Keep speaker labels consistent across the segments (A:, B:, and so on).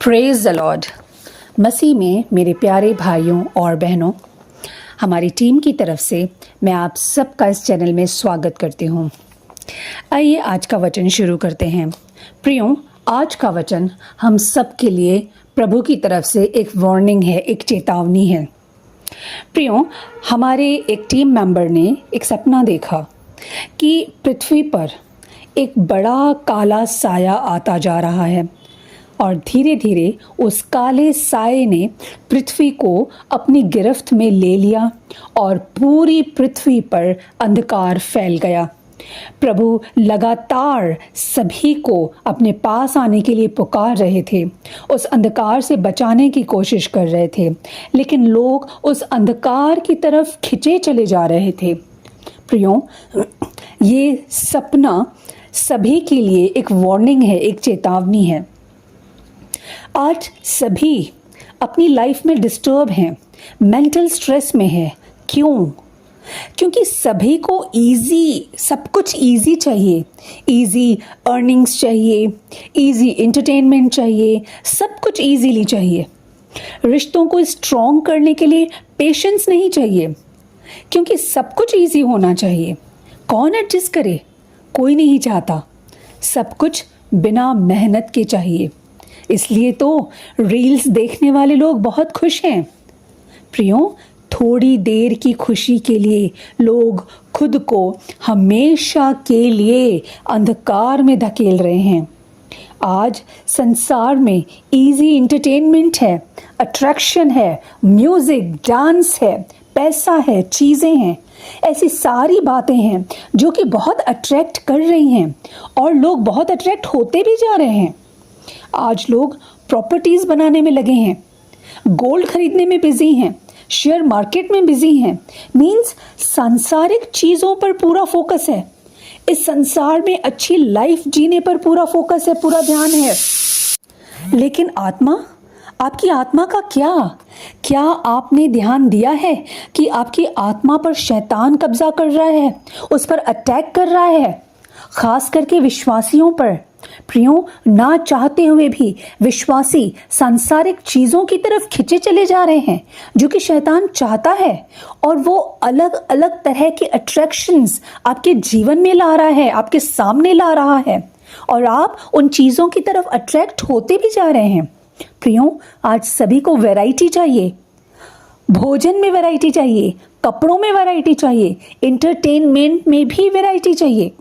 A: Praise the Lord. मसीह में मेरे प्यारे भाइयों और बहनों, हमारी टीम की तरफ से मैं आप सबका इस चैनल में स्वागत करती हूँ। आइए आज का वचन शुरू करते हैं। प्रियों, आज का वचन हम सब के लिए प्रभु की तरफ से एक वार्निंग है, एक चेतावनी है। प्रियों, हमारे एक टीम मेंबर ने एक सपना देखा कि पृथ्वी पर एक बड़ा काला साया आता जा रहा है और धीरे धीरे उस काले साये ने पृथ्वी को अपनी गिरफ्त में ले लिया और पूरी पृथ्वी पर अंधकार फैल गया। प्रभु लगातार सभी को अपने पास आने के लिए पुकार रहे थे, उस अंधकार से बचाने की कोशिश कर रहे थे, लेकिन लोग उस अंधकार की तरफ खिंचे चले जा रहे थे। प्रियों, ये सपना सभी के लिए एक वार्निंग है, एक चेतावनी है। आज सभी अपनी लाइफ में डिस्टर्ब हैं, मेंटल स्ट्रेस में है। क्यों? क्योंकि सभी को सब कुछ इजी चाहिए। इजी अर्निंग्स चाहिए, इजी एंटरटेनमेंट चाहिए, सब कुछ इजीली चाहिए। रिश्तों को स्ट्रॉन्ग करने के लिए पेशेंस नहीं चाहिए, क्योंकि सब कुछ इजी होना चाहिए। कौन एडजस्ट करे? कोई नहीं चाहता। सब कुछ बिना मेहनत के चाहिए। इसलिए तो रील्स देखने वाले लोग बहुत खुश हैं। प्रियों, थोड़ी देर की खुशी के लिए लोग खुद को हमेशा के लिए अंधकार में धकेल रहे हैं। आज संसार में इजी एंटरटेनमेंट है, अट्रैक्शन है, म्यूजिक, डांस है, पैसा है, चीज़ें हैं। ऐसी सारी बातें हैं जो कि बहुत अट्रैक्ट कर रही हैं और लोग बहुत अट्रैक्ट होते भी जा रहे हैं। आज लोग प्रॉपर्टीज बनाने में लगे हैं, गोल्ड खरीदने में बिजी हैं, शेयर मार्केट में बिजी हैं। मींस सांसारिक चीजों पर पूरा फोकस है। इस संसार में अच्छी लाइफ जीने पर पूरा फोकस है, पूरा ध्यान है। लेकिन आत्मा, आपकी आत्मा का क्या आपने ध्यान दिया है कि आपकी आत्मा पर शैतान कब्जा कर रहा है, उस पर अटैक कर रहा है, खास करके विश्वासियों पर। प्रियों, ना चाहते हुए भी विश्वासी सांसारिक चीजों की तरफ खिंचे चले जा रहे हैं, जो कि शैतान चाहता है, और वो अलग अलग तरह के अट्रैक्शंस आपके जीवन में ला रहा है, आपके सामने ला रहा है, और आप उन चीजों की तरफ अट्रैक्ट होते भी जा रहे हैं। प्रियों, आज सभी को वैरायटी चाहिए। भोजन में वैरायटी चाहिए, कपड़ों में वैरायटी चाहिए, एंटरटेनमेंट में भी वैरायटी चाहिए।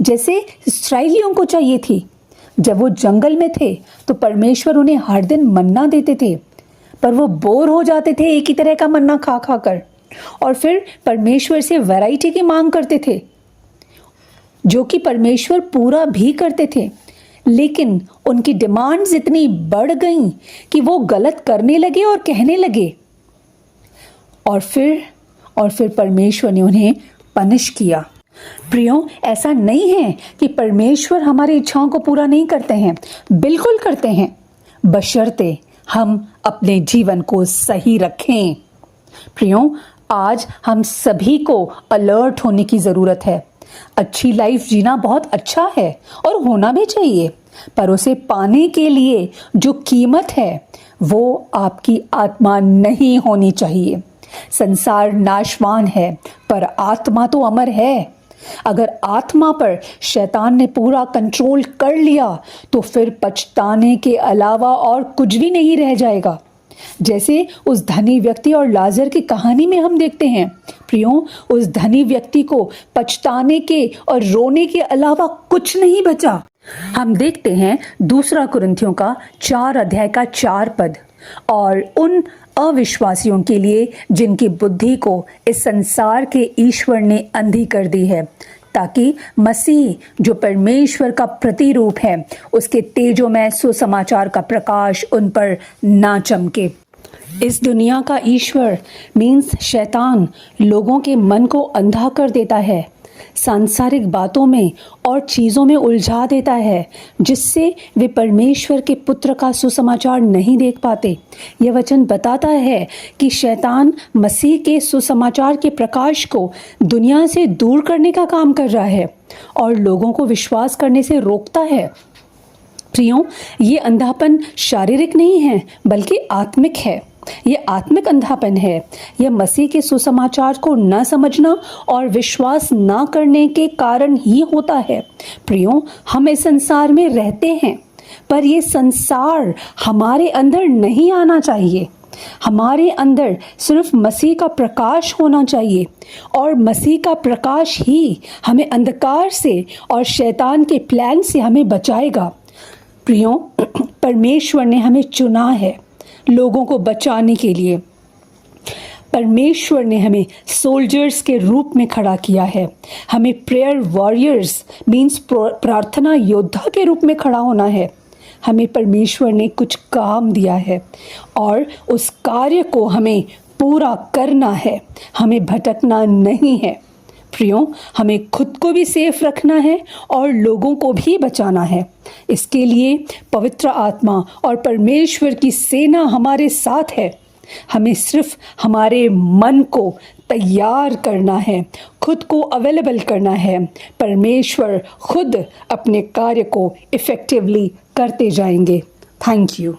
A: जैसे इस्राएलियों को चाहिए थी। जब वो जंगल में थे तो परमेश्वर उन्हें हर दिन मन्ना देते थे, पर वो बोर हो जाते थे एक ही तरह का मन्ना खा खा कर, और फिर परमेश्वर से वैरायटी की मांग करते थे, जो कि परमेश्वर पूरा भी करते थे। लेकिन उनकी डिमांड्स इतनी बढ़ गईं कि वो गलत करने लगे और कहने लगे, और फिर परमेश्वर ने उन्हें पनिश किया। प्रियों, ऐसा नहीं है कि परमेश्वर हमारी इच्छाओं को पूरा नहीं करते हैं, बिल्कुल करते हैं, बशर्ते हम अपने जीवन को सही रखें। प्रियों, आज हम सभी को अलर्ट होने की ज़रूरत है। अच्छी लाइफ जीना बहुत अच्छा है और होना भी चाहिए, पर उसे पाने के लिए जो कीमत है वो आपकी आत्मा नहीं होनी चाहिए। संसार नाशवान है, पर आत्मा तो अमर है। अगर आत्मा पर शैतान ने पूरा कंट्रोल कर लिया तो फिर पछताने के अलावा और कुछ भी नहीं रह जाएगा। जैसे उस धनी व्यक्ति और लाजर की कहानी में हम देखते हैं। प्रियों, उस धनी व्यक्ति को पछताने के और रोने के अलावा कुछ नहीं बचा। हम देखते हैं 2 कुरिन्थियों का 4 अध्याय का 4 पद, और उन अविश्वासियों के लिए जिनकी बुद्धि को इस संसार के ईश्वर ने अंधी कर दी है, ताकि मसीह जो परमेश्वर का प्रतिरूप है, उसके तेजोमय सुसमाचार का प्रकाश उन पर ना चमके। इस दुनिया का ईश्वर मीन्स शैतान लोगों के मन को अंधा कर देता है, सांसारिक बातों में और चीज़ों में उलझा देता है, जिससे वे परमेश्वर के पुत्र का सुसमाचार नहीं देख पाते। यह वचन बताता है कि शैतान मसीह के सुसमाचार के प्रकाश को दुनिया से दूर करने का काम कर रहा है और लोगों को विश्वास करने से रोकता है। प्रियों, ये अंधापन शारीरिक नहीं है बल्कि आत्मिक है। ये आत्मिक अंधापन है। यह मसीह के सुसमाचार को न समझना और विश्वास न करने के कारण ही होता है। प्रियों, हम इस संसार में रहते हैं, पर ये संसार हमारे अंदर नहीं आना चाहिए। हमारे अंदर सिर्फ मसीह का प्रकाश होना चाहिए और मसीह का प्रकाश ही हमें अंधकार से और शैतान के प्लान से हमें बचाएगा। प्रियों, परमेश्वर ने हमें चुना है लोगों को बचाने के लिए। परमेश्वर ने हमें सोल्जर्स के रूप में खड़ा किया है। हमें प्रेयर वॉरियर्स मीन्स प्रार्थना योद्धा के रूप में खड़ा होना है। हमें परमेश्वर ने कुछ काम दिया है और उस कार्य को हमें पूरा करना है। हमें भटकना नहीं है। प्रियों, हमें खुद को भी सेफ रखना है और लोगों को भी बचाना है। इसके लिए पवित्र आत्मा और परमेश्वर की सेना हमारे साथ है। हमें सिर्फ हमारे मन को तैयार करना है, खुद को अवेलेबल करना है। परमेश्वर खुद अपने कार्य को इफ़ेक्टिवली करते जाएंगे। Thank you.